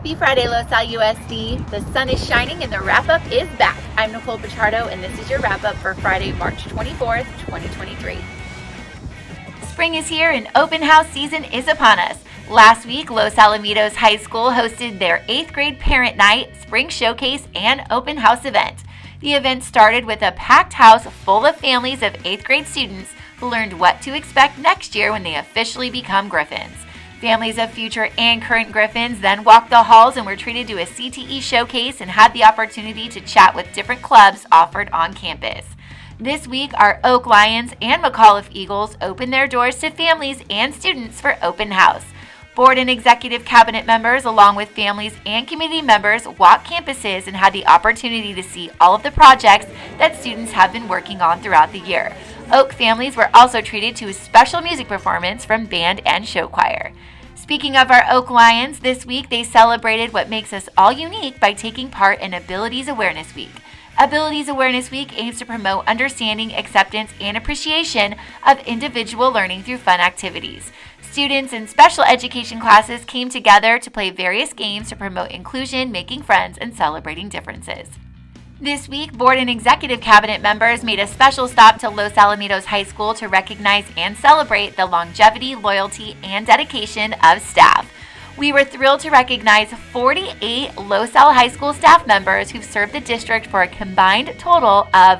Happy Friday, LoSal USD. The sun is shining and the wrap-up is back. I'm Nicole Pichardo, and this is your wrap-up for Friday, March 24th, 2023. Spring is here and open house season is upon us. Last week, Los Alamitos High School hosted their 8th grade parent night, spring showcase, and open house event. The event started with a packed house full of families of 8th grade students who learned what to expect next year when they officially become Griffins. Families of future and current Griffins then walked the halls and were treated to a CTE showcase and had the opportunity to chat with different clubs offered on campus. This week, our Oak Lions and McAuliffe Eagles opened their doors to families and students for open house. Board and executive cabinet members, along with families and community members, walked campuses and had the opportunity to see all of the projects that students have been working on throughout the year. Oak families were also treated to a special music performance from band and show choir. Speaking of our Oak Lions, this week they celebrated what makes us all unique by taking part in Abilities Awareness Week. Abilities Awareness Week aims to promote understanding, acceptance, and appreciation of individual learning through fun activities. Students in special education classes came together to play various games to promote inclusion, making friends, and celebrating differences. This week, board and executive cabinet members made a special stop to Los Alamitos High School to recognize and celebrate the longevity, loyalty, and dedication of staff. We were thrilled to recognize 48 LoSal High School staff members who've served the district for a combined total of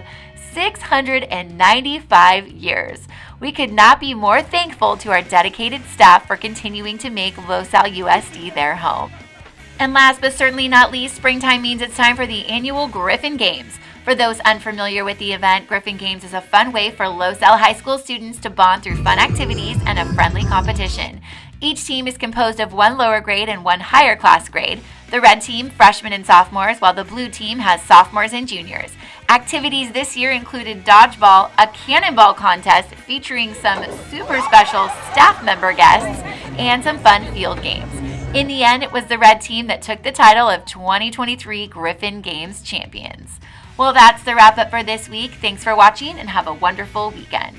695 years. We could not be more thankful to our dedicated staff for continuing to make LoSal USD their home. And last but certainly not least, springtime means it's time for the annual Griffin Games. For those unfamiliar with the event, Griffin Games is a fun way for LoSal High School students to bond through fun activities and a friendly competition. Each team is composed of one lower grade and one higher class grade. The red team, freshmen and sophomores, while the blue team has sophomores and juniors. Activities this year included dodgeball, a cannonball contest featuring some super special staff member guests, and some fun field games. In the end, it was the red team that took the title of 2023 Griffin Games champions. Well, that's the wrap up for this week. Thanks for watching and have a wonderful weekend.